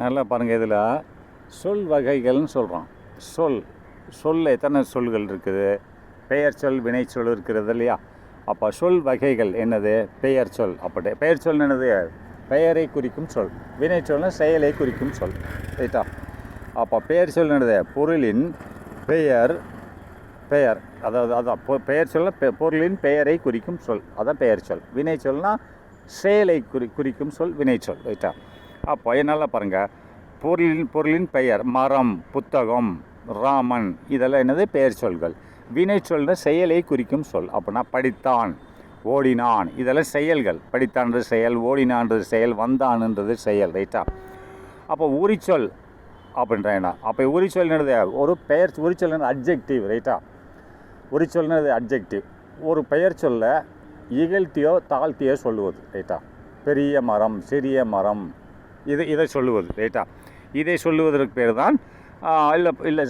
நல்லா பாருங்கள், இதில் சொல் வகைகள்னு சொல்கிறோம். சொல் எத்தனை சொல்கள் இருக்குது? பெயர் சொல், வினை சொல் இருக்கிறது இல்லையா? அப்போ சொல் வகைகள் என்னது? பெயர் சொல். அப்படி பெயர் சொல் என்னது? பெயரை குறிக்கும் சொல். வினை சொல்னா செயலை குறிக்கும் சொல். ரைட்டா? அப்போ பெயர் சொல் என்னது? பொருளின் பெயர் அதாவது அதான் பெயர் சொல்ல பொருளின் பெயரை குறிக்கும் சொல், அதான் பெயர் சொல். வினை சொல்னா செயலை குறிக்கும் சொல் வினை சொல். ரைட்டா? அப்போ என்னால் பாருங்கள், பொருளின் பெயர் மரம், புத்தகம், ராமன், இதெல்லாம் என்னது? பெயர் சொல்கள். வினை சொல்ற செயலை குறிக்கும் சொல். அப்படின்னா படித்தான், ஓடினான், இதெல்லாம் செயல்கள். படித்தான்றது செயல், ஓடினான்றது செயல், வந்தான்ன்றது செயல். ரைட்டா? அப்போ உரிச்சொல் அப்படின்ற என்ன? அப்போ உரிச்சொல் என்னது? ஒரு பெயர் உரிச்சொல் என்னது? அட்ஜெக்டிவ். ரைட்டா? உரிச்சொல் என்னது? அட்ஜெக்டிவ். ஒரு பெயர் சொல்ல இகழ்த்தியோ தாழ்த்தியோ சொல்லுவது. ரைட்டா? பெரிய மரம், சிறிய மரம், இதை சொல்லுவது. ரைட்டா? இதை சொல்லுவதற்கு பேர் தான் இல்லை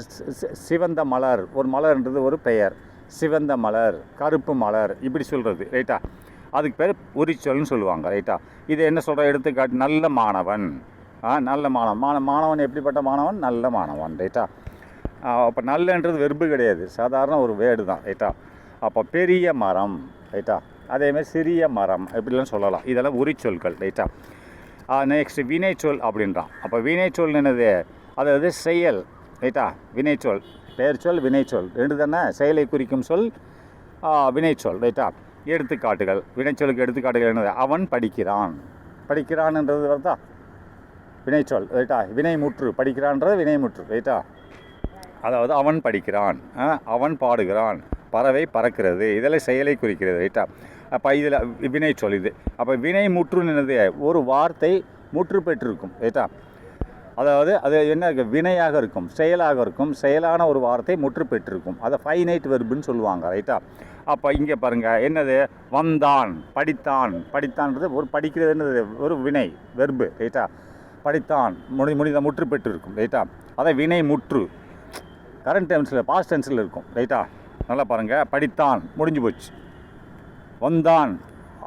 சிவந்த மலர். ஒரு மலர்ன்றது ஒரு பெயர். சிவந்த மலர், கருப்பு மலர், இப்படி சொல்கிறது. ரைட்டா? அதுக்கு பேர் உரிச்சொல்னு சொல்லுவாங்க. ரைட்டா? இது என்ன சொல்கிற? எடுத்துக்காட்டு நல்ல மாணவன். நல்ல மாணவன் எப்படிப்பட்ட மாணவன்? நல்ல மாணவன். ரைட்டா? அப்போ நல்லன்றது வெர்பு கிடையாது, சாதாரண ஒரு வேர்டு தான். ரைட்டா? அப்போ பெரிய மரம். ரைட்டா? அதேமாதிரி சிறிய மரம், இப்படிலாம் சொல்லலாம். இதெல்லாம் உரிச்சொல்கள். ரைட்டா? நெக்ஸ்ட் வினைச்சொல் அப்படின்றான். அப்போ வினைச்சொல் என்னது? அதாவது செயல். ரைட்டா? வினைச்சொல், பெயர் சொல், வினைச்சொல் ரெண்டு தானே? செயலை குறிக்கும் சொல் வினைச்சொல். ரைட்டா? எடுத்துக்காட்டுகள். வினைச்சொலுக்கு எடுத்துக்காட்டுகள் என்னது? அவன் படிக்கிறான். படிக்கிறான்ன்றது வருதா? வினைச்சொல். ரைட்டா? வினைமுற்று. படிக்கிறான்றது வினைமுற்று. ரைட்டா? அதாவது அவன் படிக்கிறான், அவன் பாடுகிறான், பறவை பறக்கிறது, இதெல்லாம் செயலை குறிக்கிறது. ரைட்டா? அப்போ இதில் வினைச்சொல் இது. அப்போ வினை முற்றுன்னு என்னது? ஒரு வார்த்தை முற்று பெற்றிருக்கும். ரைட்டா? அதாவது அது என்ன? வினையாக இருக்கும், செயலாக இருக்கும். செயலான ஒரு வார்த்தை முற்று பெற்றிருக்கும். அதை ஃபைனைட் வெர்புன்னு சொல்லுவாங்க. ரைட்டா? அப்போ இங்கே பாருங்கள், என்னது? வந்தான், படித்தான். படித்தான்றது ஒரு படிக்கிறது என்னது? ஒரு வினை வெர்பு. ரைட்டா? படித்தான் முடிந்த முற்று பெற்றிருக்கும். ரைட்டா? அதை வினை முற்று கரண்ட் டென்ஸில், பாஸ்ட் டென்ஸில் இருக்கும். ரைட்டா? நல்லா பாருங்கள், படித்தான் முடிஞ்சு போச்சு. வந்தான்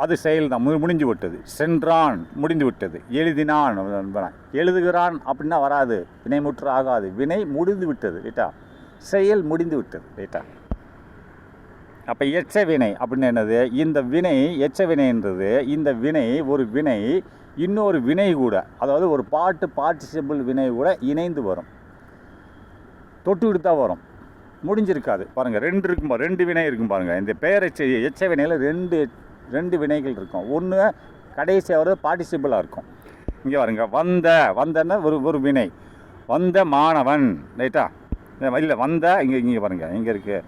அது செயல் தான், முடிஞ்சு விட்டது. சென்றான் முடிந்து விட்டது. எழுதினான், எழுதுகிறான் அப்படின்னா வராது, வினைமுற்று ஆகாது. வினை முடிந்து விட்டது. ரைட்டா? செயல் முடிந்து விட்டது. ரைட்டா? அப்போ எச்ச வினை அப்படின்னு என்னது? இந்த வினை எச்ச வினைன்றது, இந்த வினை ஒரு வினை இன்னொரு வினை கூட, அதாவது ஒரு பார்ட்டிசிபிள் வினை கூட இணைந்து வரும். தொட்டுக்கிட்டு தான் வரும், முடிஞ்சிருக்காது. பாருங்கள், ரெண்டு வினை இருக்கும். பாருங்கள், இந்த பெயர் எச்ச வினையில் ரெண்டு வினைகள் இருக்கும். ஒன்று கடைசியாக ஒரு பார்ட்டிசிபிளாக இருக்கும். இங்கே பாருங்க, வந்தன்னா ஒரு வினை. வந்த மாணவன். ரைட்டா? இல்லை வந்த இங்கே பாருங்கள், இங்கே இருக்குது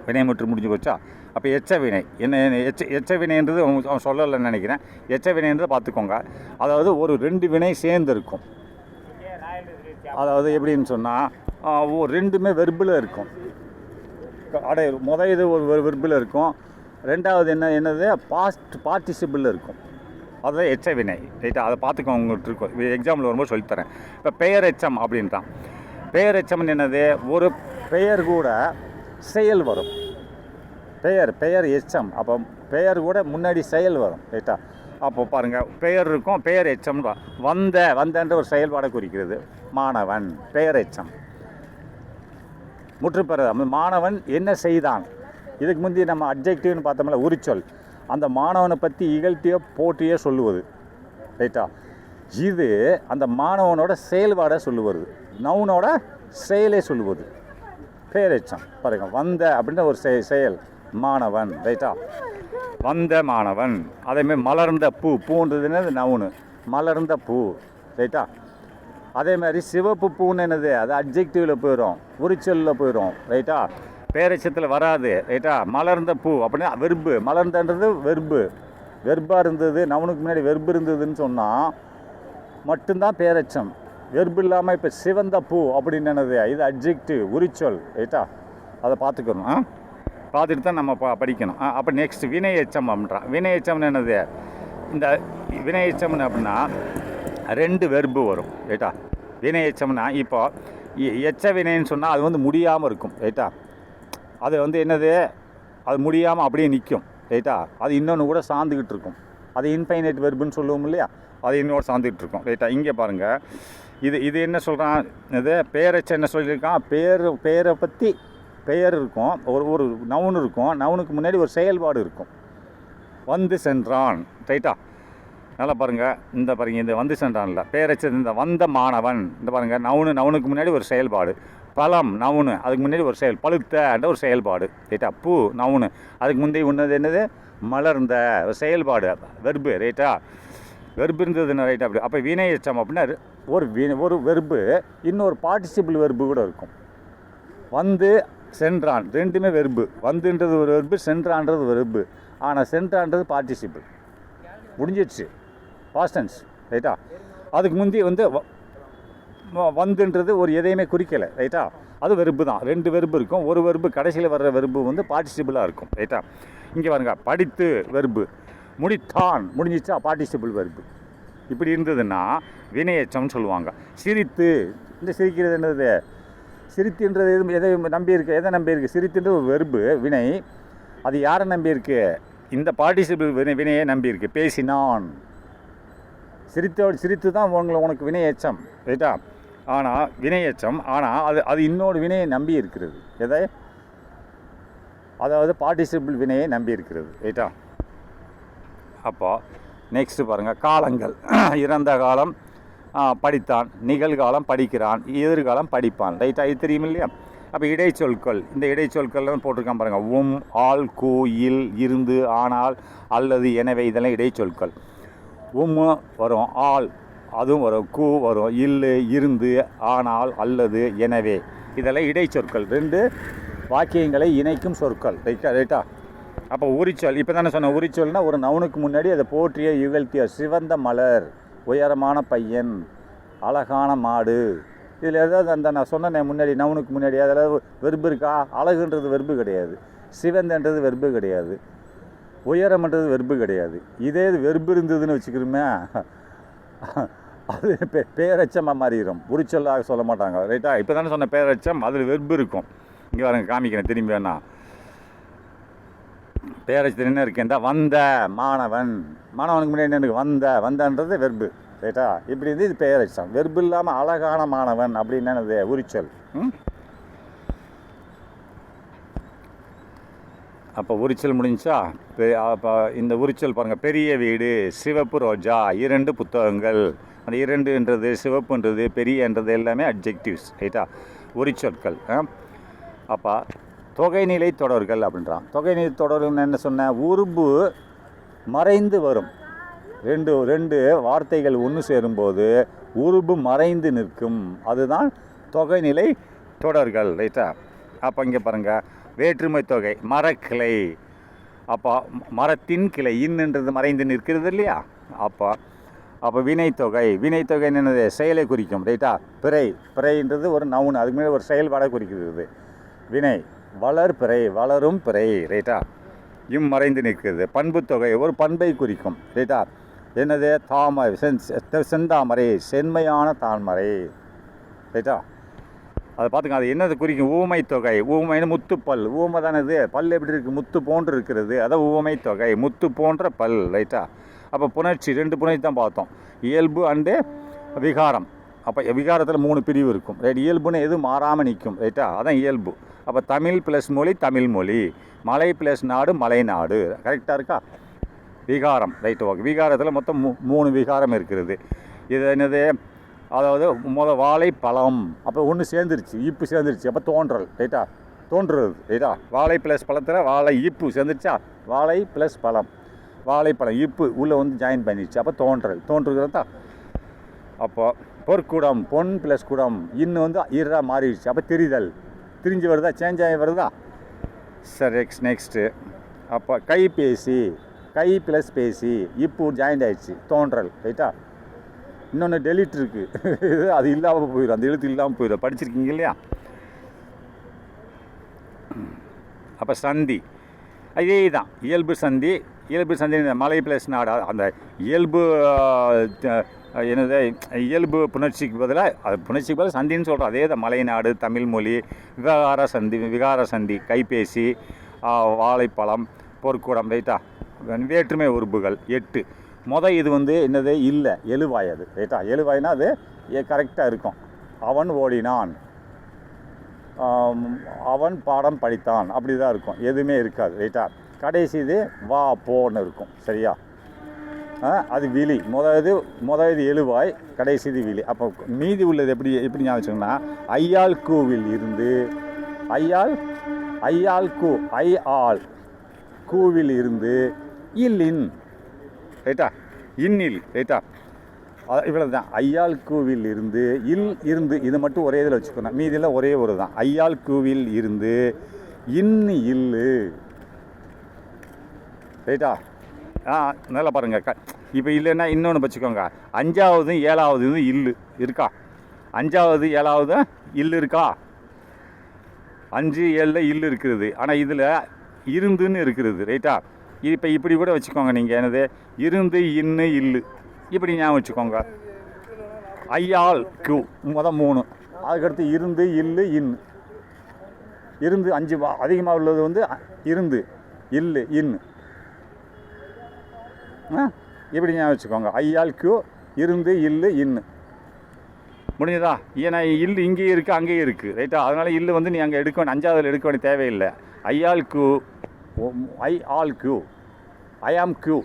வினைமுற்று முடிஞ்சு போச்சா? அப்போ எச்ச வினை என்ன? எச்ச வினைன்றது அவன் சொல்லலைன்னு நினைக்கிறேன். எச்ச வினைன்றது பார்த்துக்கோங்க. அதாவது ஒரு ரெண்டு வினை சேர்ந்து இருக்கும். அதாவது எப்படின்னு சொன்னால், ரெண்டுமே வெர்பில் இருக்கும். இது ஒரு வெர்பில் இருக்கும். ரெண்டாவது என்னது? பார்ட்டிசிபிள் இருக்கும். அதுதான் எச்ச வினை. ரைட்டா? அதை பார்த்துக்கோங்க, உங்களுக்கு இருக்கும். எக்ஸாம்பிள் வரும்போது சொல்லித்தரேன். இப்போ பெயர் எச்சம் அப்படின்ட்டான். பெயர் எச்சம்னு என்னது? ஒரு பெயர் கூட செயல் வரும். பெயர் எச்சம். அப்போ பெயர் கூட முன்னாடி செயல் வரும். ரைட்டா? அப்போ பாருங்கள், பெயர் இருக்கும், பெயர் எச்சம். வந்தன்ற ஒரு செயல்பாடை குறிக்கிறது. மாணவன் பெயர் எச்சம். முற்றுப்பெற மாணவன் என்ன செய்தான். இதுக்கு முந்தைய நம்ம அட்ஜெக்டிவ்னு பார்த்தோம்ல, உரிச்சொல். அந்த மாணவனை பற்றி இகழ்த்தியோ போற்றியோ சொல்லுவது. ரைட்டா? இது அந்த மாணவனோட செயல்பாடை சொல்லுவது, நவுனோட செயலை சொல்லுவது. பெயரெச்சம். பாருங்கள், வந்த அப்படின்ற ஒரு செயல், மாணவன். ரைட்டா? வந்த மாணவன். அதேமாதிரி மலர்ந்த பூன்றதுன்னு நவுனு, மலர்ந்த பூ. ரைட்டா? அதே மாதிரி சிவப்பு பூன்னு என்னது? அது அட்ஜெக்டிவில் போயிடும், உரிச்சொல்லில் போயிடும். ரைட்டா? பேரெச்சத்தில் வராது. ரைட்டா? மலர்ந்த பூ அப்படின்னா வெர்பு. மலர்ந்தன்றது வெர்பாக இருந்தது, நவனுக்கு முன்னாடி வெர்பு இருந்ததுன்னு சொன்னால் மட்டும்தான் பேரெச்சம். வெர்பு இல்லாமல் இப்போ சிவந்த பூ அப்படின்னு என்னது? இது அட்ஜெக்டிவ், உரிச்சொல். ரைட்டா? அதை பார்த்துக்கணும். பார்த்துட்டு தான் நம்ம படிக்கணும். அப்போ நெக்ஸ்ட் வினை எச்சம் அப்படின்றான். வினை எச்சம்னு என்னது? இந்த வினை எச்சம்னு அப்படின்னா ரெண்டு வெர்பு வரும். ரைட்டா? வினை எச்சம்னா இப்போ எச்ச வினைன்னு சொன்னால் அது முடியாமல் இருக்கும். ரைட்டா? அது என்னது? அது முடியாமல் அப்படியே நிற்கும். ரைட்டா? அது இன்னொன்று கூட சார்ந்துக்கிட்டு இருக்கும். அது இன்ஃபைனைட் வெர்புன்னு சொல்லுவோம் இல்லையா? அது இன்னொரு சார்ந்துக்கிட்டு இருக்கும் ரைட்டா. இங்கே பாருங்கள், இது என்ன சொல்கிறான், இது பெயரச்சம் என்ன சொல்லியிருக்கான், பெயரை பற்றி பெயர் இருக்கும், ஒரு நவுன் இருக்கும், நவுனுக்கு முன்னாடி ஒரு செயல்பாடு இருக்கும். வந்து சென்றான் ரைட்டா. நல்லா பாருங்கள், இந்த பாருங்கள், இந்த வந்து சென்றான்ல பெயரச்சது, இந்த வந்த மாணவன், இந்த பாருங்கள், நவுனுக்கு முன்னாடி ஒரு செயல்பாடு. பழம் நவுனு, அதுக்கு முன்னாடி ஒரு பழுத்தன்ற ஒரு செயல்பாடு ரைட்டா. பூ நவுனு, அதுக்கு முந்தைய ஒன்றது என்னது, மலர்ந்த ஒரு செயல்பாடு, வெர்பு ரைட்டா. வெர்பு இருந்ததுன்னா ரைட்டா. அப்படி அப்போ வினையச்சம் அப்படின்னா ஒரு வெர்பு இன்னொரு பார்ட்டிசிபிள் வெர்பு கூட இருக்கும். வந்து சென்றான் ரெண்டுமே வெர்பு, வந்துன்றது ஒரு வெர்பு, சென்றான்றது ஒரு வெர்பு. ஆனால் சென்றான்றது பார்ட்டிசிபிள், முடிஞ்சிடுச்சு, பாஸ்ட் டென்ஸ் ரைட்டா. அதுக்கு முந்தி வந்து வந்துன்றது ஒரு எதையுமே குறிக்கலை ரைட்டா, அது வெர்பு தான். ரெண்டு வெர்பு இருக்கும், ஒரு வெர்பு கடைசியில் வர்ற வெர்பு வந்து பார்ட்டிசிபிளாக இருக்கும் ரைட்டா. இங்கே பாருங்க, படித்து வெர்பு, முடித்தான் முடிஞ்சிச்சா பார்ட்டிசிபிள் வெர்பு. இப்படி இருந்ததுன்னா வினையச்சம்னு சொல்லுவாங்க. சிரித்து, இந்த சிரிக்கிறது என்னது, சிரித்துன்றது எதை நம்பியிருக்கு, எதை நம்பியிருக்கு, சிரித்துன்றது ஒரு வெர்பு வினை, அது யாரை நம்பியிருக்கு, இந்த பார்ட்டிசிபிள் வினையை நம்பியிருக்கு. பேசினான், சிரித்து தான் உனக்கு வினையச்சம் ரைட்டா. ஆனால் வினையச்சம், ஆனால் அது இன்னொரு வினையை நம்பி இருக்கிறது, எதை, அதாவது பார்ட்டிசிபிள் வினையை நம்பி இருக்கிறது ரைட்டா. அப்போ நெக்ஸ்ட்டு பாருங்கள், காலங்கள். இறந்த காலம் படித்தான், நிகழ்காலம் படிக்கிறான், எதிர்காலம் படிப்பான் ரைட்டா. இது தெரியும் இல்லையா. அப்போ இடைச்சொற்கள், இந்த இடைச்சொற்கள்லாம் போட்டிருக்கான் பாருங்கள், ஆல், கூ, இல், இருந்து, ஆனால், அல்லது, எனவே, இதெல்லாம் இடைச்சொற்கள். வரும், ஆல் அதுவும் வரும், கூ வரும், இல்லு, இருந்து, ஆனால், அல்லது, எனவே, இதெல்லாம் இடைச்சொற்கள். ரெண்டு வாக்கியங்களை இணைக்கும் சொற்கள் ரைட்டா. அப்போ உரிச்சொல், இப்போ தானே சொன்ன, உரிச்சொல்னா ஒரு நவுனுக்கு முன்னாடி அதை போற்றிய இகழ்த்திய, சிவந்த மலர், உயரமான பையன், அழகான மாடு, இதில் ஏதாவது அந்த நான் சொன்னேன் முன்னாடி நவுனுக்கு முன்னாடி அதில் வெர்பு இருக்கா, அழகுன்றது வெர்பு கிடையாது, சிவந்தன்றது வெர்பு கிடையாது, உயரம்ன்றது வெர்பு கிடையாது. இதே வெர்பு இருந்ததுன்னு வச்சுக்கிறோமே, அது பேரச்சமாக மாறிடும், உரிச்சொல்லாக சொல்ல மாட்டாங்க ரைட்டா. இப்போ தானே சொன்ன பேரச்சம், அதில் வெர்பு இருக்கும். இங்கே வரங்க காமிக்கிறேன் திரும்பி வேணா. பேரச்சத்தில் என்ன இருக்கு, இந்த வந்த மாணவனுக்கு முன்னாடி என்ன இருக்குது, வந்தன்றது வெர்பு ரைட்டா. இப்படி இருந்து இது பெயரச்சம். வெர்பு இல்லாமல் அழகான மாணவன் அப்படின்னு என்னது, உரிச்சொல். அப்போ உரிச்சல் முடிஞ்சா. அப்போ இந்த உரிச்சல் பாருங்கள், பெரிய வீடு, சிவப்பு ரோஜா, 2 புத்தகங்கள். அந்த 2ன்றது, சிவப்புன்றது, பெரியன்றது எல்லாமே அட்ஜெக்டிவ்ஸ் ரைட்டா, உரிச்சொற்கள். அப்போ தொகைநிலை தொடர்கள் அப்படின்றான். தொகைநிலை தொடர்கள் என்ன சொன்னேன், உருபு மறைந்து வரும். ரெண்டு வார்த்தைகள் ஒன்று சேரும்போது உருபு மறைந்து நிற்கும், அதுதான் தொகைநிலை தொடர்கள் ரைட்டா. அப்போ இங்கே பாருங்கள், வேற்றுமை தொகை, மரக்கிளை, அப்போ மரத்தின் கிளை, இன்னுன்றது மறைந்து நிற்கிறது இல்லையா. அப்போ வினைத்தொகை என்னது, செயலை குறிக்கும் ரைட்டா. பிறைன்றது ஒரு நவுன், அதுக்கு மேலே ஒரு செயல்பாடை குறிக்கிறது. வினை வளர்பிறை, வளரும் பிறை ரைட்டா, மறைந்து நிற்கிறது. பண்புத்தொகை ஒரு பண்பை குறிக்கும் ரைட்டா. என்னது, தாமரை, செந்தாமரை, செம்மையான தாமரை ரைட்டா. அதை பார்த்துங்க, அது என்னது குறிக்கும், ஊமை தொகை. ஊமைன்னு முத்துப்பல், ஊமை தானே இது, பல் எப்படி இருக்குது, முத்து போன்று இருக்கிறது, அதான் ஊமை தொகை, முத்து போன்ற பல் ரைட்டா. அப்போ புணர்ச்சி, 2 புணர்ச்சி தான் பார்த்தோம், இயல்பு அண்டு விகாரம். அப்போ விகாரத்தில் 3 பிரிவு இருக்கும் ரைட். இயல்புன்னு எதுவும் மாறாமல் நிற்கும் ரைட்டா, அதான் இயல்பு. அப்போ தமிழ் ப்ளஸ் மொழி தமிழ் மொழி, மலை ப்ளஸ் நாடு மலை நாடு, கரெக்டாக இருக்கா. விகாரம் ரைட்டு. ஓகே, விகாரத்தில் மொத்தம் 3 விகாரம் இருக்கிறது. இது என்னது, அதாவது வாழை பழம், அப்போ ஒன்று சேர்ந்துருச்சு, இப்பு சேர்ந்துருச்சு, அப்போ தோன்றல் ரைட்டா, தோன்றுறது ரைட்டா. வாழை ப்ளஸ் பழத்தில் வாழை இப்பு சேர்ந்துருச்சா, வாழை ப்ளஸ் பழம், வாழைப்பழம் இப்பு உள்ளே வந்து ஜாயின் பண்ணிடுச்சு, அப்போ தோன்றுகிறதா. அப்போ பொற்குடம், பொன் ப்ளஸ் குடம், இன்னும் வந்து இரா மாறிடுச்சு, அப்போ திரிஞ்சு வருதா, சேஞ்ச் ஆகி வருதா. சரி, நெக்ஸ்ட்டு. அப்போ கைபேசி, கை ப்ளஸ் பேசி, இப்போ ஜாயிண்ட் ஆகிடுச்சு, தோன்றல் ரைட்டா. இன்னொன்று டெலிட் இருக்குது, அது இல்லாமல் போயிடும், அந்த எழுத்து இல்லாமல் போயிடும், படிச்சிருக்கீங்க இல்லையா. அப்போ சந்தி, அதே தான் இயல்பு சந்தி. மலை ப்ளஸ் நாடு, அந்த இயல்பு என்னது, இயல்பு புணர்ச்சிக்கு பதிலாக சந்தின்னு சொல்கிறோம், அதே தான் மலை நாடு தமிழ் மொழி. விகார சந்தி கைபேசி, வாழைப்பழம், பொற்குடம் ரைட்டா. வேற்றுமை உறுப்புகள் 8. இது வந்து என்னது இல்லை, எழுவாய் அது. ரைட்டா, எழுவாய்னா அது கரெக்டாக இருக்கும். அவன் ஓடினான், அவன் பாடம் படித்தான், அப்படி தான் இருக்கும், எதுவுமே இருக்காது. ரைட்டா, கடைசி இது வா போன்னு இருக்கும். சரியா, அது விழி. இது எழுவாய், கடைசி இது விழி. அப்போ மீதி உள்ளது எப்படி ஞாபகம் வச்சுக்கோங்கன்னா, ஐயாள் கூவில் இருந்து ஐயாள் கூவில் இருந்து இல்லின். ரைட்டா, இன்னில். ரைட்டா, இவ்வளோ தான். ஐயாள் கூவில் இருந்து இருந்து, இது மட்டும் ஒரே இதில் வச்சுக்கணும், மீதியில் ஒரே ஒரு தான். ஐயாள் கூவில் இருந்து இல்லு. ரைட்டா, நல்லா பாருங்கள். இப்போ இல்லைன்னா இன்னொன்று வச்சுக்கோங்க, 5வது 7வது இல்லு இருக்கா? 5வது 7வது இல்லு இருக்கா? 5 7 இல்லு இருக்கிறது. ஆனால் இதில் இருந்துன்னு இருக்கிறது. ரைட்டா, இப்போ இப்படி கூட வச்சுக்கோங்க நீங்கள், என்னது இருந்து இன்னு இல்லு, இப்படி ஞாபகம் வச்சுக்கோங்க. ஐயாள் கியூ 3, அதுக்கடுத்து இருந்து இல்லு இன்னு. இருந்து 5 அதிகமாக உள்ளது வந்து இருந்து இல்லு இன்னு, இப்படி ஞாபகம் வச்சுக்கோங்க. ஐயாள் கியூ இருந்து இல்லு இன்னு. முடிஞ்சதா? ஏன்னா இல்லு இங்கேயும் இருக்குது அங்கேயும் இருக்குது. ரைட்டா, அதனால் இல்லு வந்து நீ அங்கே எடுக்க வேண்டிய 5வது எடுக்க வேண்டிய தேவையில்லை. ஐயாள் கியூ ஐ ஆம் கியூ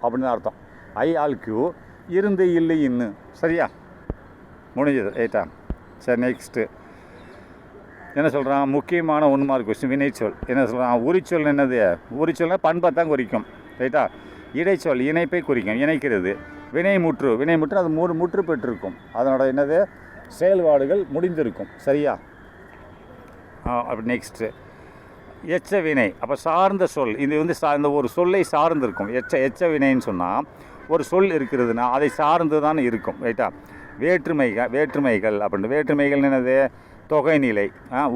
அப்படின்னு தான் அர்த்தம். ஐயாள் கியூ இருந்து இல்லை இன்னு. சரியா, முடிஞ்சது. ரைட்டா, சரி. நெக்ஸ்ட்டு என்ன சொல்கிறான்? முக்கியமான 1 மார்க் கொஸ்டின், வினைச்சொல். என்ன சொல்கிறான்? உரிச்சொல் என்னது? உரிச்சொல்னா பண்பை தான் குறிக்கும். ரைட்டா, இடைச்சொல் இணைப்பை குறிக்கும், இணைக்கிறது. வினைமுற்று அது 3 முற்று பெற்றிருக்கும், அதனோட என்னது செயல்பாடுகள் முடிந்திருக்கும். சரியா, அப்படி நெக்ஸ்ட்டு எச்ச வினை. அப்போ சார்ந்த சொல், இது வந்து இந்த ஒரு சொல்லை சார்ந்திருக்கும். எச்ச வினைன்னு சொன்னால் ஒரு சொல் இருக்கிறதுனா அதை சார்ந்து தான் இருக்கும். ரைட்டா, வேற்றுமைகள் அப்படின்னு. வேற்றுமைகள் என்னது? தொகைநிலை,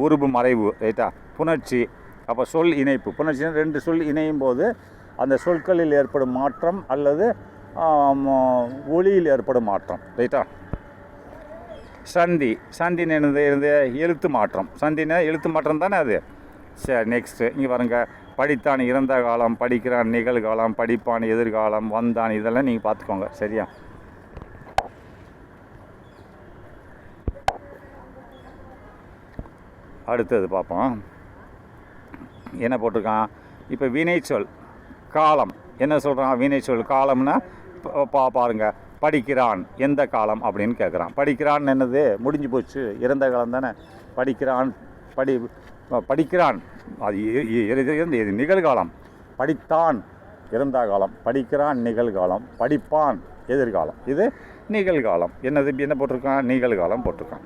உருபு மறைவு. ரைட்டா, புணர்ச்சி. அப்போ சொல் இணைப்பு. புணர்ச்சினா 2 சொல் இணையும் போது அந்த சொற்களில் ஏற்படும் மாற்றம் அல்லது ஒளியில் ஏற்படும் மாற்றம். ரைட்டா, சந்தின்னு என்னது? எழுத்து மாற்றம். சந்தினா எழுத்து மாற்றம் தானே அது. சரி, நெக்ஸ்ட்டு இங்கே பாருங்க. படித்தான் இறந்த காலம், படிக்கிறான் நிகழ்காலம், படிப்பான் எதிர்காலம், வந்தான், இதெல்லாம் நீங்கள் பார்த்துக்கோங்க. சரியா, அடுத்தது பார்ப்போம். என்ன போட்டிருக்கான்? இப்போ வினைச்சொல் காலம் என்ன சொல்கிறான்? வினைச்சொல் காலம்னா பாருங்கள். படிக்கிறான் எந்த காலம் அப்படின்னு கேட்குறான். படிக்கிறான் என்னது? முடிஞ்சு போச்சு, இறந்த காலம் தானே. படிக்கிறான் படிக்கிறான் அது நிகழ்காலம். படித்தான் இறந்த காலம், படிக்கிறான் நிகழ்காலம், படிப்பான் எதிர்காலம், இது நிகழ்காலம். என்ன போட்டிருக்கான்? நிகழ்காலம் போட்டிருக்கான்.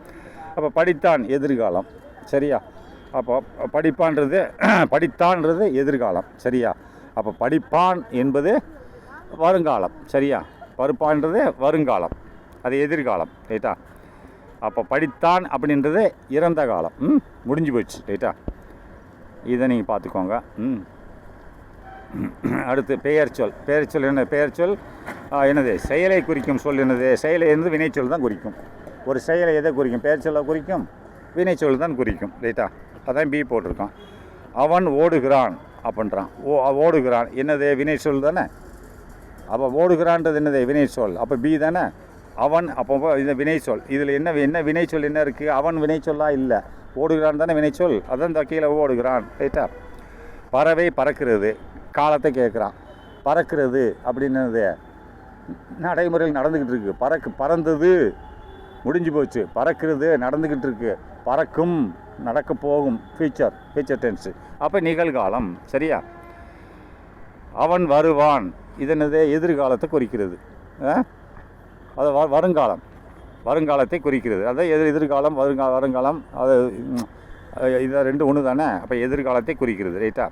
அப்போ படித்தான் எதிர்காலம். சரியா, அப்போ படித்தான்றது எதிர்காலம். சரியா, அப்போ படிப்பான் என்பது வருங்காலம். சரியா, பருப்பான்றது வருங்காலம், அது எதிர்காலம். ரைட்டா, அப்போ படித்தான் அப்படின்றது இறந்த காலம், முடிஞ்சு போச்சு. ரைட்டா, இதை நீங்கள் பார்த்துக்கோங்க. அடுத்து பெயர்ச்சொல். பெயர்ச்சொல் என்ன? பெயர்ச்சொல் என்னது? செயலை குறிக்கும் சொல். என்னது? செயலை இருந்து வினைச்சொல் தான் குறிக்கும். ஒரு செயலை எதை குறிக்கும்? பெயர்ச்சொல்லை குறிக்கும், வினைச்சொல் தான் குறிக்கும். ரைட்டா, அதான் பி போட்டிருக்கான். அவன் ஓடுகிறான் அப்படின்றான். ஓடுகிறான் என்னது? வினைச்சொல் தானே. அப்போ ஓடுகிறான்றது என்னது? வினைச்சொல். அப்போ பி தானே. அவன் அப்போ இந்த வினைச்சொல். இதில் என்ன வினைச்சொல் என்ன இருக்குது? அவன் வினைச்சொல்லாக இல்லை, ஓடுகிறான் தானே வினைச்சொல். அதான் இந்த கீழே ஓடுகிறான். ரைட்டா, பறவை பறக்கிறது. காலத்தை கேட்குறான். பறக்கிறது அப்படின்னது நடைமுறையில் நடந்துக்கிட்டு இருக்குது. பறந்தது முடிஞ்சு போச்சு. பறக்கிறது நடந்துக்கிட்டு இருக்குது. பறக்கும் நடக்க போகும், ஃபியூச்சர் டென்ஸு. அப்போ நிகழ்காலம். சரியா, அவன் வருவான் இது என்னது? எதிர்காலத்தை குறிக்கிறது. அது வருங்காலத்தை குறிக்கிறது. அதான் எதிர்காலம் வருங்காலம், அது இதை 2 ஒன்று தானே. அப்போ எதிர்காலத்தை குறிக்கிறது. ரைட்டா,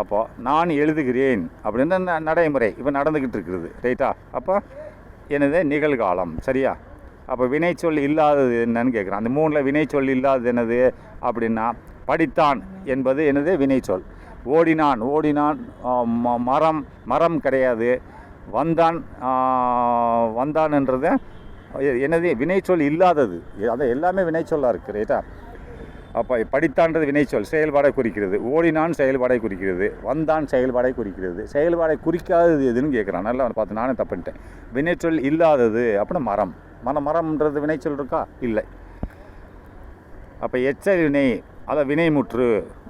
அப்போது நான் எழுதுகிறேன் அப்படின்னு நடைமுறை இப்போ நடந்துக்கிட்டு இருக்கிறது. ரைட்டா, அப்போ என்னது? நிகழ்காலம். சரியா, அப்போ வினைச்சொல் இல்லாதது என்னன்னு கேட்குறான். அந்த 3ல் வினைச்சொல் இல்லாதது என்னது அப்படின்னா, படித்தான் என்பது என்னது? வினைச்சொல். ஓடினான் மரம் கிடையாது. வந்தான்ன்றது என்னது? வினைச்சொல் இல்லாதது. அது எல்லாமே வினைச்சொல்லாக இருக்குது. ரைட்டா, அப்போ படித்தான்றது வினைச்சொல், செயல்பாடை குறிக்கிறது. ஓடினான் செயல்பாடை குறிக்கிறது. வந்தான் செயல்பாடை குறிக்கிறது. செயல்பாடை குறிக்காதது எதுன்னு கேட்குறான். நல்லா பார்த்து நானே தப்புன்ட்டேன். வினைச்சொல் இல்லாதது அப்படின்னா மரம். மரம்ன்றது வினைச்சொல் இருக்கா? இல்லை. அப்போ எச்ச வினை, அதை வினைமுற்று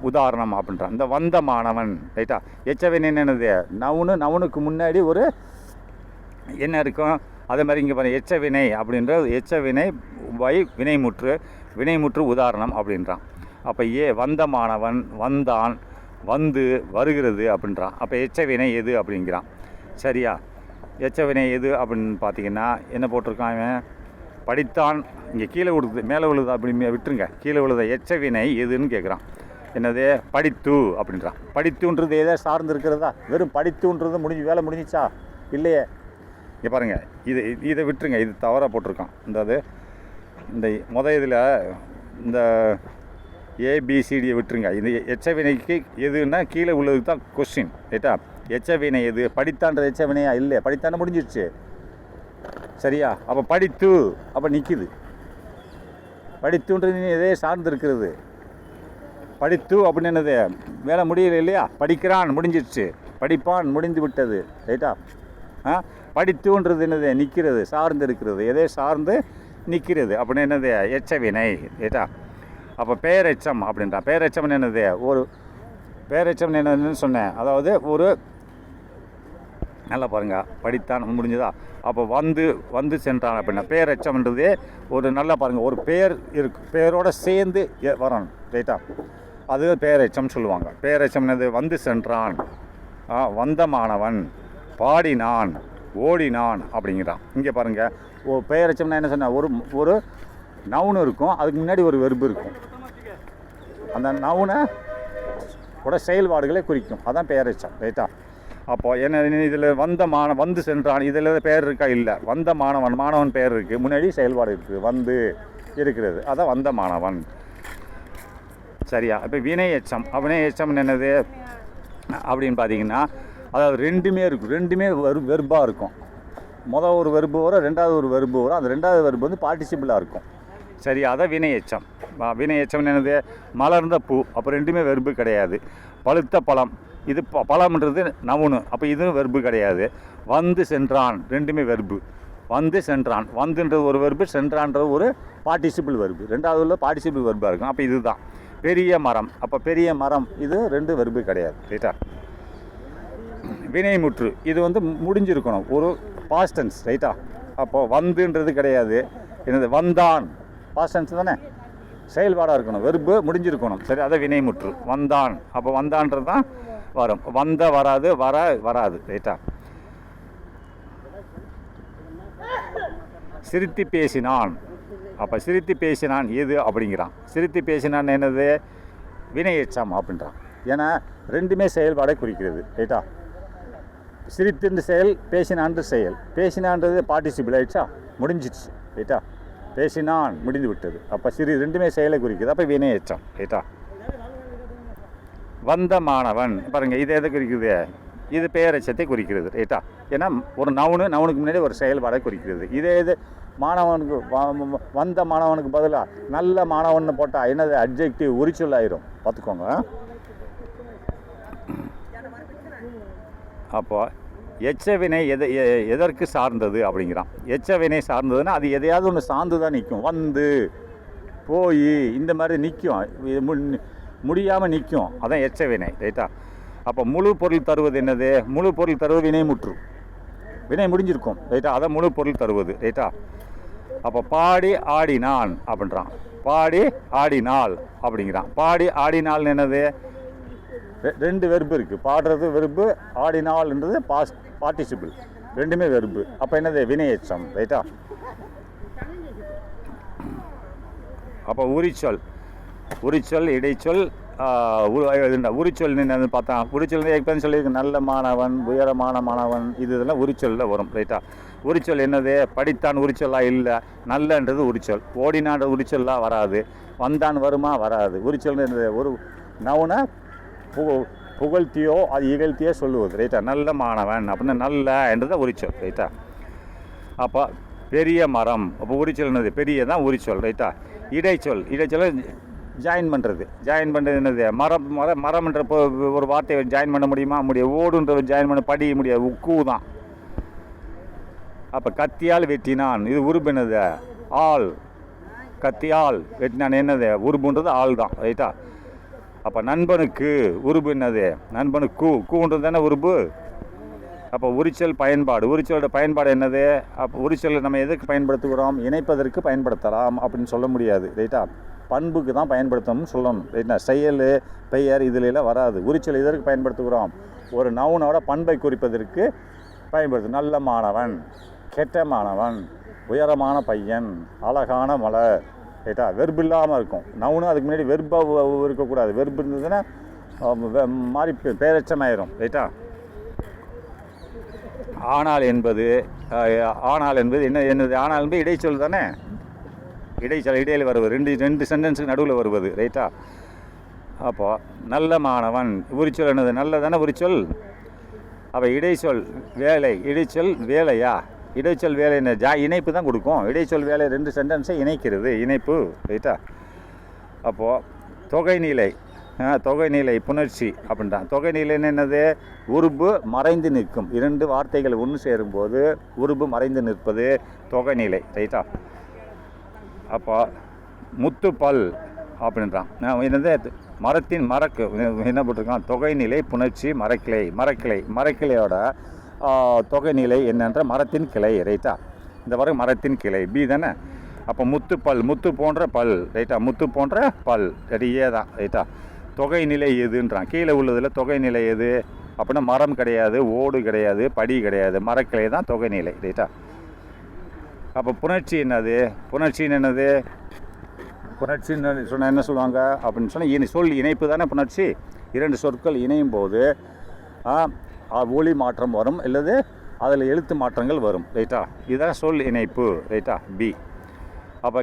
உதாரணம் அப்படின்றான். இந்த வந்த மாணவன், ரைட்டா? எச்ச வினைன்னு என்னது? நவுனுக்கு முன்னாடி ஒரு என்ன இருக்கும்? அதே மாதிரி இங்கே பாருங்கள், எச்ச வினை அப்படின்ற எச்ச வினை வினைமுற்று உதாரணம் அப்படின்றான். அப்போ வந்த மாணவன், வந்தான், வந்து, வருகிறது அப்படின்றான். அப்போ எச்ச வினை எது அப்படிங்கிறான். சரியா? எச்ச வினை எது அப்படின்னு பார்த்தீங்கன்னா என்ன போட்டிருக்கான் இவன்? படித்தான். இங்கே கீழே விழுது, மேலே விழுது அப்படி விட்டுருங்க. கீழே விழுத எச்ச வினை எதுன்னு கேட்குறான். என்னது? படித்து அப்படின்றான். படித்துன்றது எதை சார்ந்து இருக்கிறதா? வெறும் படித்துன்றது வேலை முடிஞ்சிச்சா? இல்லையே. இங்கே பாருங்கள், இதை விட்டுருங்க. இது தவறாக போட்டிருக்கான். இந்த இதில் இந்த ஏபிசிடியை விட்டுருங்க. இது எச்ச வினைக்கு எதுன்னா கீழே உள்ளதுக்கு தான் கொஸ்டின், ரைட்டா? எச்ச வினை எது? படித்தான்றது எச்ச வினையா? இல்லை, படித்தானே முடிஞ்சிடுச்சு. சரியா? அப்போ படித்து அப்போ நிற்கிது. படித்துன்றது எதே சார்ந்து இருக்கிறது. படித்து அப்படின்னு என்னது? வேலை முடியல இல்லையா? படிக்கிறான் முடிஞ்சிடுச்சு, படிப்பான் முடிந்து விட்டது, ரைட்டா? படித்துன்றது என்னது? நிற்கிறது, சார்ந்து இருக்கிறது. எதே சார்ந்து நிற்கிறது அப்படின்னு என்னது? எச்ச வினை, ரைட்டா? அப்போ பேரெச்சம் அப்படின்றான். பேரெச்சம்னு என்னது? ஒரு பேரெச்சம்னு என்னதுன்னு சொன்னேன். அதாவது ஒரு நல்லா பாருங்கள், படித்தான் முடிஞ்சதா? அப்போ வந்து சென்றான் அப்படின்னா பேரெச்சம்ன்றது ஒரு நல்லா பாருங்கள், ஒரு பேர் இருக்கு, பேரோட சேர்ந்து வரணும், ரைட்டா? அது பேரெச்சம் சொல்லுவாங்க. பேரெச்சம் என்னது? வந்து சென்றான், வந்த மாணவன், பாடினான், ஓடினான் அப்படிங்கிறான். இங்கே பாருங்கள், பெயரெச்சம்னா என்ன சொன்னால் ஒரு நவுன் இருக்கும், அதுக்கு முன்னாடி ஒரு வெர்பு இருக்கும். அந்த நவுனை செயல்பாடுகளை குறிக்கும். அதான் பெயரெச்சம், ரைட்டா? அப்போ என்ன இதில் வந்து சென்றான், இதில் பெயர் இருக்கா? இல்லை. வந்த மாணவன் பெயர் இருக்குது, முன்னாடி செயல்பாடு இருக்குது, வந்து இருக்கிறது. அதான் வந்த மாணவன். சரியா? இப்போ வினை எச்சம்னு என்னது அப்படின்னு பார்த்தீங்கன்னா, அதாவது ரெண்டுமே இருக்கும். ரெண்டுமே வெர்பாக இருக்கும். மொதல் ஒரு வெர்பு வரும், ரெண்டாவது ஒரு வெர்பு வரும். அந்த ரெண்டாவது வெர்பு வந்து பார்ட்டிசிபிளாக இருக்கும். சரி, அதான் வினை எச்சம். வினை எச்சம்னு என்னது? மலர்ந்த பூ, அப்போ ரெண்டுமே வெர்பு கிடையாது. பழுத்த பழம், இது பழம்ன்றது நவுனு, அப்போ இதுவும் வெர்பு கிடையாது. வந்து சென்றான், ரெண்டுமே வெர்பு. வந்து சென்றான், வந்துன்றது ஒரு வெர்பு, சென்றான்றது ஒரு பார்ட்டிசிபிள் வெர்பு. ரெண்டாவது உள்ள பார்ட்டிசிபிள் வெர்பாக இருக்கும். அப்போ இதுதான் பெரிய மரம். அப்போ பெரிய மரம், இது ரெண்டு வெர்பு கிடையாது, ரைட்டா? வினைமுற்று, இது வந்து முடிஞ்சிருக்கணும், ஒரு பாஸ்ட் டென்ஸ், ரைட்டா? அப்போது வந்துன்றது கிடையாது. என்னது? வந்தான், பாஸ்ட் டென்ஸ் தானே, செயல்பாடாக இருக்கணும், வெர்பு முடிஞ்சிருக்கணும். சரி, அதை வினைமுற்று. வந்தான், அப்போ வந்தான்றது தான் வரும். வராது, வராது, ரைட்டா? சிரித்து பேசினான், அப்போ சிரித்து பேசினான் எது அப்படிங்கிறான். சிரித்து பேசினான் என்னது? வினை எச்சம் அப்படின்றான். ஏன்னா ரெண்டுமே செயல்பாடை குறிக்கிறது, ரைட்டா? சிரித்துன்ற செயல், பேசினான்ற செயல். பேசினான்றது பார்ட்டிசிபிள் ஆயிடுச்சா, முடிஞ்சிடுச்சு, ரைட்டா? பேசினான் முடிந்து விட்டது. அப்போ ரெண்டுமே செயலை குறிக்குது. அப்போ வினை எச்சம், ரைட்டா? வந்த மாணவன் பாருங்கள், இது எதை குறிக்குது? இது பெயரெச்சத்தை குறிக்கிறது, ரைட்டா? ஏன்னா ஒரு நவுனுக்கு முன்னாடி ஒரு செயல்பாடை குறிக்கிறது. இது மாணவனுக்கு வந்த மாணவனுக்கு பதிலாக நல்ல மாணவன் போட்டால் என்னது? அட்ஜெக்டிவ், உரிச்சொல் ஆயிரும், பார்த்துக்கோங்க. அப்போ எச்ச வினை எதற்கு சார்ந்தது அப்படிங்கிறான். எச்ச வினை சார்ந்ததுன்னா அது எதையாவது ஒன்று சார்ந்து தான் நிற்கும். வந்து போய் இந்த மாதிரி நிற்கும், முடியாமல் நிற்கும். அதான் எச்ச வினை, ரைட்டா? அப்போ முழு பொருள் தருவது என்னது? முழு பொருள் தருவது வினைமுற்று. வினை முடிஞ்சிருக்கும், ரைட்டா? அதான் முழு பொருள் தருவது, ரைட்டா? அப்போ பாடி ஆடினான் அப்படின்றான். பாடி ஆடினாள் அப்படிங்கிறான். பாடி ஆடினாள் என்னது? ரெண்டு வெர்பு இருக்குது. பாடுறது வெர்பு, ஆடினாள்ன்றது பார்ட்டிசிபிள், ரெண்டுமே வெர்பு. அப்போ என்னது? வினை எச்சம், ரைட்டா? அப்போ உரிச்சொல், இடைச்சொல், உரிச்சொல் என்னன்னு பார்த்தா, உரிச்சொல் எப்போன்னு சொல்லியிருக்கு, நல்ல மாணவன், உயரமான மாணவன், இதெல்லாம் உரிச்சொல்லில் வரும், ரைட்டா? உரிச்சொல் என்னது? படித்தான் உரிச்சொல்லாக இல்லை, நல்லன்றது உரிச்சொல். ஓடினான்ற உரிச்சொல்லாக வராது. வந்தான் வருமா? வராது. உரிச்சொல் என்னது? ஒரு நவுனை புகழ்த்தியோ அது இகழ்த்தியோ சொல்லுவது, ரைட்டா? நல்ல மாணவன் அப்படின்னா நல்ல என்றது உரிச்சொல், ரைட்டா? அப்போ பெரிய மரம், அப்போ உரிச்சொல் என்னது? பெரிய தான் உரிச்சொல், ரைட்டா? இடைச்சொல் ஜாயின் பண்ணுறது என்னது மரம்ன்ற ஒரு வார்த்தையை ஜாயின் பண்ண முடியுமா? முடியாது. ஓடுன்ற ஜாயின் பண்ண படி முடியாது. உக்கு தான். அப்போ கத்தியால் வெட்டினான், இது உருபு என்னது? ஆள். கத்தியால் வெட்டினான் என்னது? உருபுன்றது ஆள் தான். ரைட்டா? அப்போ நண்பனுக்கு உருபு என்னது? நண்பனுக்கு கூன்றது தானே உருபு. அப்போ உரிச்சல் பயன்பாடு, உரிச்சலோட பயன்பாடு என்னது? அப்போ உரிச்சல் நம்ம எதுக்கு பயன்படுத்துகிறோம்? இணைப்பதற்கு பயன்படுத்தலாம் அப்படின்னு சொல்ல முடியாது. ரைட்டா? பண்புக்கு தான் பயன்படுத்தணும்னு சொல்லணும். ரைட்டா? செயல், பெயர் இதிலெல்லாம் வராது. உரிச்சல் எதற்கு பயன்படுத்துகிறோம்? ஒரு நவுனோட பண்பை குறிப்பதற்கு பயன்படுத்தும். நல்ல மாணவன், கெட்ட மாணவன், உயரமான பையன், அழகான மலர். ரைட்டா? வெர்பு இல்லாமல் இருக்கும். நவுனும் அதுக்கு முன்னாடி வெர்பாக இருக்கக்கூடாது. வெர்பு இருந்ததுன்னா மாறி பேரச்சமாயிரும். ரைட்டா? ஆனால் என்பது என்னது? ஆனால் என்பது இடைச்சொல் தானே. இடைச்சொல் இடையில் வருவது, ரெண்டு சென்டென்ஸுக்கு நடுவில் வருவது. ரைட்டா? அப்போ நல்ல மாணவன் உரிச்சொல் என்னது? நல்ல தானே உரிச்சொல். அப்போ இடைச்சொல் வேலை, இடைச்சொல் வேலையா? இடைச்சொல் வேலை என்ன? இணைப்பு தான் கொடுக்கும். இடைச்சொல் வேலை ரெண்டு சென்டென்ஸை இணைக்கிறது, இணைப்பு. ரைட்டா? அப்போது தொகைநிலை புணர்ச்சி அப்படின்றான். தொகைநிலைன்னு என்னது? உருபு மறைந்து நிற்கும். இரண்டு வார்த்தைகள் ஒன்று சேரும்போது உருபு மறைந்து நிற்பது தொகைநிலை. ரைட்டா? அப்போ முத்துப்பல் அப்படின்றான். என்னது? மரத்தின் என்ன போட்டிருக்கான்? தொகைநிலை புணர்ச்சி மரக்கிளையோட தொகைநிலை என்னன்ற மரத்தின் கிளை. ரைட்டா? இந்த வரை மரத்தின் கிளை பி தானே. அப்போ முத்துப்பல், முத்து போன்ற பல். ரைட்டா? முத்து போன்ற பல். சரியே தான். ரைட்டா? தொகைநிலை எதுன்றான். கீழே உள்ளதில் தொகைநிலை எது அப்படின்னா மரம் கிடையாது, ஓடு கிடையாது, படி கிடையாது, மரக்கிளை தான் தொகைநிலை. ரைட்டா? அப்போ புணர்ச்சி என்னது? புணர்ச்சின்னு என்னது? புணர்ச்சின்னு சொன்னால் என்ன சொல்லுவாங்க அப்படின்னு சொன்னால் சொல் இணைப்பு தானே புணர்ச்சி. இரண்டு சொற்கள் இணையும் போது ஒளி மாற்றம் வரும், இல்லது அதில் எழுத்து மாற்றங்கள் வரும். ரைட்டா? இதுதான் சொல் இணைப்பு. ரைட்டா? பி. அப்போ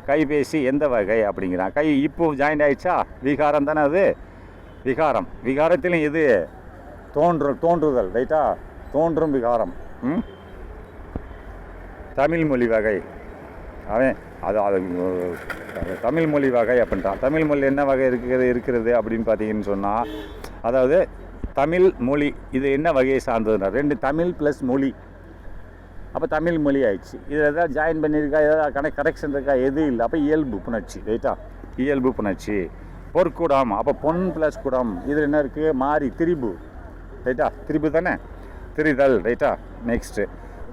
கைபேசி எந்த வகை அப்படிங்கிறான். இப்போ ஜாயிண்ட் ஆகிடுச்சா? விகாரம் தானே அது. விகாரத்திலும் எது? தோன்றுதல். ரைட்டா? தோன்றும் விகாரம். தமிழ் மொழி வகை. அது தமிழ் மொழி வகை அப்படின்ட்டான். தமிழ் மொழி என்ன வகை இருக்கிறது அப்படின்னு பார்த்தீங்கன்னு சொன்னால், அதாவது தமிழ் மொழி இது என்ன வகையை சார்ந்ததுன்னா, ரெண்டு தமிழ் ப்ளஸ் மொழி. அப்போ தமிழ் மொழி ஆயிடுச்சு. இதில் எதாவது ஜாயின் பண்ணியிருக்கா, எதாவது கரெக்ஷன் இருக்கா? எதுவும் இல்லை. அப்போ இயல்பு புணர்ச்சி. ரைட்டா? இயல்பு புணர்ச்சி. பொற்குடம், அப்போ பொன் ப்ளஸ் குடம். இதில் என்ன இருக்குது? மாறி திரிபு. ரைட்டா? திரிபு தானே. திரிதல். ரைட்டா? நெக்ஸ்ட்டு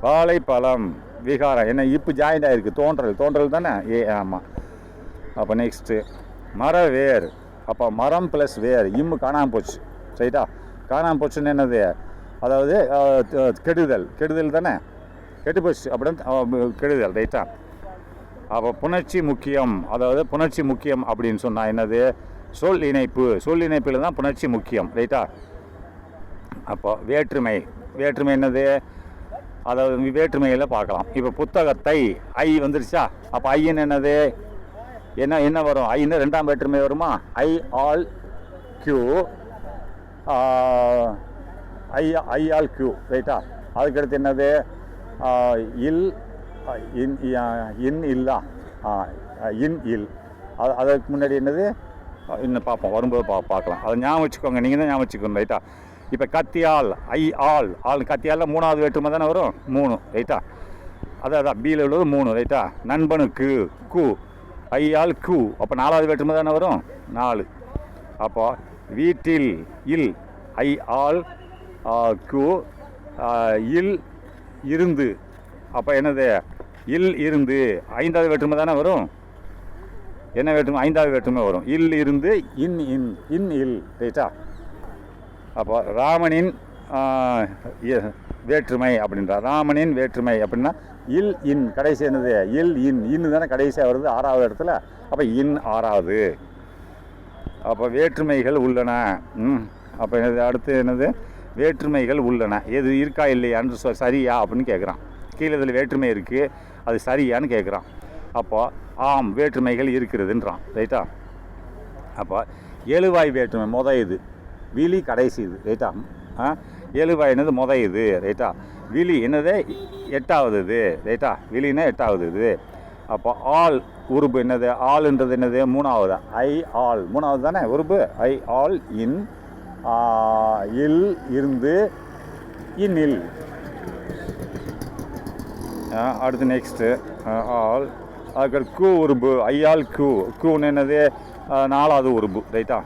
வாழைப்பழம் விகாரம். என்ன? இப்போ ஜாயிண்ட் ஆகிருக்கு. தோன்றல் தானே. ஆமாம். அப்போ நெக்ஸ்ட்டு மரவேர். அப்போ மரம் ப்ளஸ் வேர். இம்மு காணாமல் போச்சு. ரைட்டா? காணாமல் போச்சுன்னு என்னது? அதாவது கெடுதல் தானே. கெட்டு போச்சு அப்படின்னு கெடுதல். ரைட்டா? அப்போ புணர்ச்சி முக்கியம். அதாவது புணர்ச்சி முக்கியம் அப்படின்னு சொன்னால் என்னது? சொல் இணைப்பில் தான் புணர்ச்சி முக்கியம். ரைட்டா? அப்போ வேற்றுமை என்னது? அதாவது வேற்றுமையில் பார்க்கலாம். இப்போ புத்தகத்தை ஐ வந்துருச்சா? அப்போ ஐன்னு என்னது? என்ன வரும்? ஐன்னு ரெண்டாம் வேற்றுமை வருமா? I all Q, I all Q. ரைட்டா? அதுக்கடுத்து என்னது? இல்லா, இன் இல். அதுக்கு முன்னாடி என்னது? இன்னும் பார்ப்போம், வரும்போது பார்க்கலாம். அதை ஞாபகம் வச்சுக்கோங்க. நீங்கள் தான் ஞாபகம் வச்சுக்கணும். ரைட்டா? இப்போ கத்தியால் கத்தியால் மூணாவது வேற்றுமை தானே வரும். 3. ரைட்டா? அதான் பியில் உள்ளது 3. ரைட்டா? நண்பனுக்கு கு, ஐயால் கு. அப்போ 4வது வேற்றுமை தானே வரும். 4. அப்போ வீட்டில் இல், ஐ ஆல் கு, இல் இருந்து. அப்போ என்னது? இல் இருந்து. 5வது வேற்றுமை தானே வரும். என்ன வேற்றுமை? 5வது வேற்றுமை வரும். இல் இருந்து இன் இல். ரைட்டா? அப்போ ராமனின் வேற்றுமை அப்படின்றார். ராமனின் வேற்றுமை அப்படின்னா இல் இன். கடைசி என்னது? இல் இன் தானே கடைசியாக வருது 6வது இடத்துல. அப்போ இன் 6வது. அப்போ வேற்றுமைகள் உள்ளன. அப்போ அடுத்து என்னது? வேற்றுமைகள் உள்ளன. எது இருக்கா இல்லையான்னு சரியா அப்படின்னு கேட்குறான். கீழே இதில் வேற்றுமை இருக்குது, அது சரியான்னு கேட்குறான். அப்போ ஆம் வேற்றுமைகள் இருக்கிறதுன்றான். ரைட்டா? அப்போ எழுவாய் வேற்றுமை இது, விழி கடைசி இது. ரைட்டா? எழுவாய் என்னது? இது. ரைட்டா? விழி என்னது? 8வது இது. ரைட்டா? விழின்னா 8வது இது. அப்போ ஆல் உருபு என்னது? ஆல்ன்றது என்னது? மூணாவது. ஐ ஆல் மூணாவது தானே உருபு. ஐ ஆல் இன், இல் இருந்து, இன் இல். அடுத்து நெக்ஸ்ட்டு ஆல். அதுக்கு கூ உருபு. ஐயால் கூ. கூன்னு என்னது? நாலாவது உருபு. ரைட்டா?